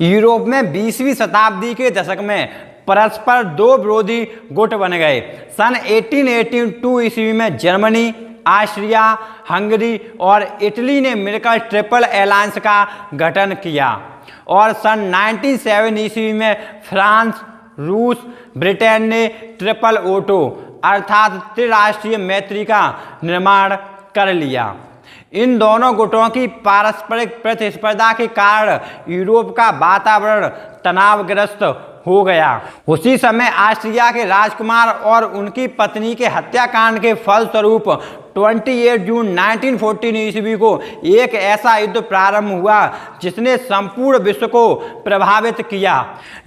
Europe में 20वीं शताब्दी के दशक में परस्पर दो विरोधी गुट बन गए। सन 1882 ईस्वी में जर्मनी, ऑस्ट्रिया, हंगरी और इटली ने मिलकर ट्रिपल अलायंस का गठन किया और सन 1907 ईस्वी में फ्रांस, रूस, ब्रिटेन ने ट्रिपल ओटो अर्थात त्रिराष्ट्रीय मैत्री का निर्माण कर लिया। इन दोनों गुटों की पारस्परिक प्रतिस्पर्धा के कारण यूरोप का वातावरण तनावग्रस्त हो गया। उसी समय ऑस्ट्रिया के राजकुमार और उनकी पत्नी के हत्याकांड के फलस्वरूप 28 जून 1914 ईस्वी को एक ऐसा युद्ध प्रारंभ हुआ जिसने संपूर्ण विश्व को प्रभावित किया।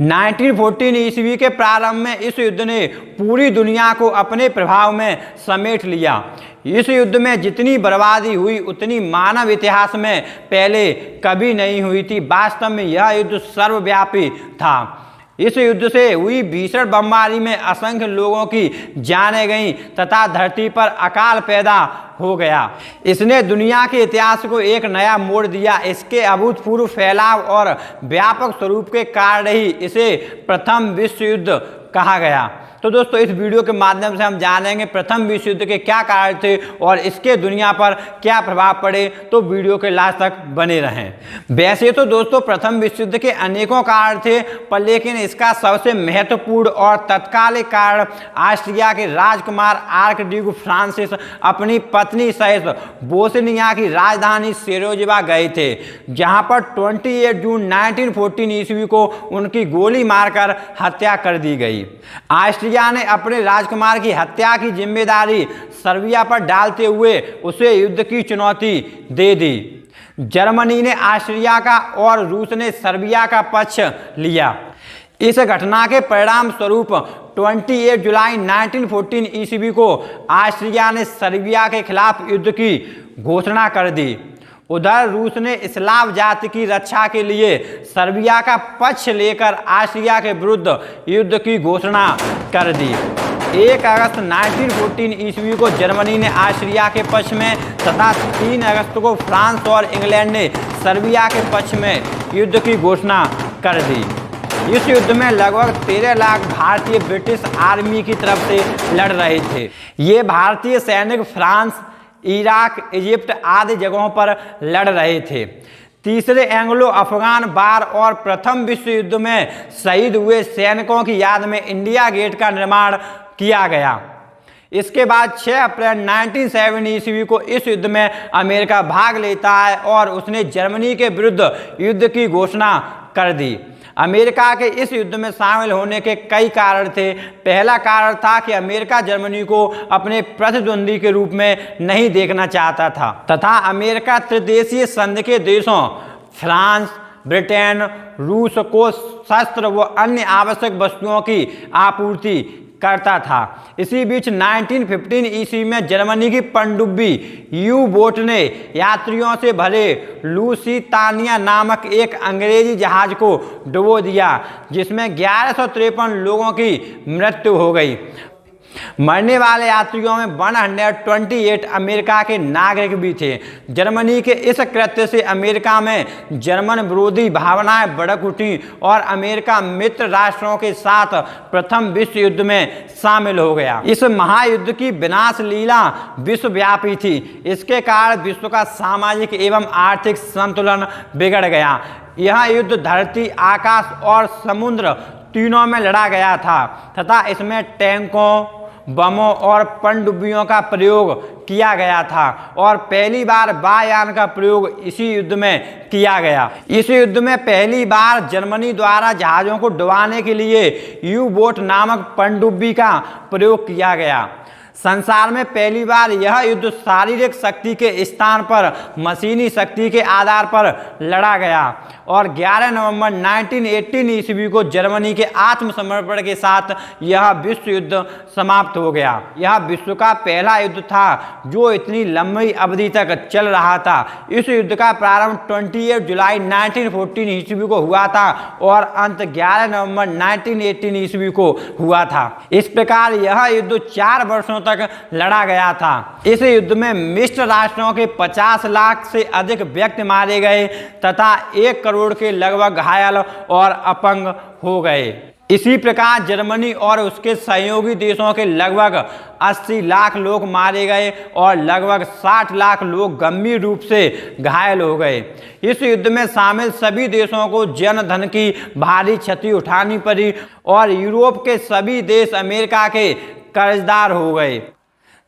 1914 ईस्वी के प्रारंभ में इस युद्ध ने पूरी दुनिया को अपने प्रभाव में समेट लिया। इस युद्ध में जितनी बर्बादी हुई उतनी मानव इतिहास में पहले कभी नहीं हुई थी। वास्तव में यह युद्ध सर्वव्यापी था। इस युद्ध से हुई भीषण बमबारी में असंख्य लोगों की जानें गईं तथा धरती पर अकाल पैदा हो गया। इसने दुनिया के इतिहास को एक नया मोड़ दिया। इसके अभूतपूर्व फैलाव और व्यापक स्वरूप के कारण ही इसे प्रथम विश्व युद्ध कहा गया। तो दोस्तों, इस वीडियो के माध्यम से हम जानेंगे प्रथम विश्व युद्ध के क्या कारण थे और इसके दुनिया पर क्या प्रभाव पड़े। तो वीडियो के लास्ट तक बने रहें। वैसे तो दोस्तों प्रथम विश्व युद्ध के अनेकों कारण थे, पर लेकिन इसका सबसे महत्वपूर्ण और तत्कालिक कारण ऑस्ट्रिया के राजकुमार आर्कड्यूक फ्रांसिस अपनी पत्नी सहित बोस्निया की राजधानी सेरोजिबा गए थे, जहां पर 28 जून 1914 ईस्वी को उनकी गोली मारकर हत्या कर दी गई। ऑस्ट्रिया ने अपने राजकुमार की हत्या की जिम्मेदारी सर्बिया पर डालते हुए उसे युद्ध की चुनौती दे दी। जर्मनी ने ऑस्ट्रिया का और रूस ने सर्बिया का पक्ष लिया। इस घटना के परिणाम स्वरूप 28 जुलाई 1914 ईस्वी को ऑस्ट्रिया ने सर्बिया के खिलाफ युद्ध की घोषणा कर दी। उधर रूस ने स्लाव जाति की रक्षा के लिए सर्बिया का पक्ष लेकर ऑस्ट्रिया के विरुद्ध युद्ध की घोषणा कर दी। 1 अगस्त 1914 ईस्वी को जर्मनी ने ऑस्ट्रिया के पक्ष में तथा 3 अगस्त को फ्रांस और इंग्लैंड ने सर्बिया के पक्ष में युद्ध की घोषणा कर दी। इस युद्ध में लगभग 13 लाख भारतीय ब्रिटिश आर्मी की तरफ से लड़ रहे थे। ये भारतीय सैनिक फ्रांस, इराक, इजिप्ट आदि जगहों पर लड़ रहे थे। तीसरे एंग्लो अफगान वार और प्रथम विश्व युद्ध में शहीद हुए सैनिकों की याद में इंडिया गेट का निर्माण किया गया। इसके बाद 6 अप्रैल 1907 ईस्वी को इस युद्ध में अमेरिका भाग लेता है और उसने जर्मनी के विरुद्ध युद्ध की घोषणा कर दी। अमेरिका के इस युद्ध में शामिल होने के कई कारण थे। पहला कारण था कि अमेरिका जर्मनी को अपने प्रतिद्वंदी के रूप में नहीं देखना चाहता था तथा अमेरिका त्रिदेशीय संघ के देशों फ्रांस, ब्रिटेन, रूस को शस्त्र व अन्य आवश्यक वस्तुओं की आपूर्ति करता था। इसी बीच 1915 ईस्वी में जर्मनी की पनडुब्बी यू बोट ने यात्रियों से भरे लुसितानिया नामक एक अंग्रेजी जहाज को डुबो दिया, जिसमें 1153 लोगों की मृत्यु हो गई। मरने वाले यात्रियों में 128 अमेरिका के नागरिक भी थे। जर्मनी के इस कृत्य से अमेरिका में जर्मन विरोधी भावनाएं भड़क उठी और अमेरिका मित्र राष्ट्रों के साथ प्रथम विश्व युद्ध में शामिल हो गया। इस महायुद्ध की विनाश लीला विश्वव्यापी थी। इसके कारण विश्व का सामाजिक एवं आर्थिक संतुलन बिगड़ गया। यह युद्ध धरती, आकाश और समुद्र तीनों में लड़ा गया था तथा इसमें टैंकों, बमों और पनडुब्बियों का प्रयोग किया गया था और पहली बार वायुयान का प्रयोग इसी युद्ध में किया गया। इस युद्ध में पहली बार जर्मनी द्वारा जहाज़ों को डुबाने के लिए यू बोट नामक पनडुब्बी का प्रयोग किया गया। संसार में पहली बार यह युद्ध शारीरिक शक्ति के स्थान पर मशीनी शक्ति के आधार पर लड़ा गया और 11 नवंबर 1918 ईस्वी को जर्मनी के आत्मसमर्पण के साथ यह विश्व युद्ध समाप्त हो गया। यह विश्व का पहला युद्ध था जो इतनी लंबी अवधि तक चल रहा था। इस युद्ध का प्रारंभ 28 जुलाई 1914 ईस्वी को हुआ था और अंत 11 नवंबर 1918 ईस्वी को हुआ था। इस प्रकार यह युद्ध 4 वर्षों तक लड़ा गया था। इस युद्ध में मिस्र राष्ट्रों के 50 लाख से अधिक व्यक्ति मारे गए तथा 1 करोड़ के लगभग घायल और अपंग हो गए। इसी प्रकार जर्मनी और उसके सहयोगी देशों के लगभग 80 लाख लोग मारे गए और लगभग 60 लाख लोग गंभीर रूप से घायल हो गए। इस युद्ध में शामिल सभी देशों को जन धन की भारी क्षति उठानी पड़ी और यूरोप के सभी देश अमेरिका के कर्जदार हो गए।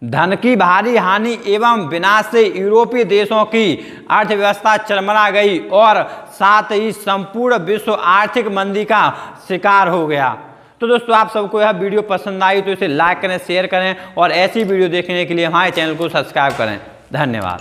धन की भारी हानि एवं विनाश से यूरोपीय देशों की अर्थव्यवस्था चरमरा गई और साथ ही संपूर्ण विश्व आर्थिक मंदी का शिकार हो गया। तो दोस्तों, आप सबको यह वीडियो पसंद आई तो इसे लाइक करें, शेयर करें और ऐसी वीडियो देखने के लिए हमारे चैनल को सब्सक्राइब करें। धन्यवाद।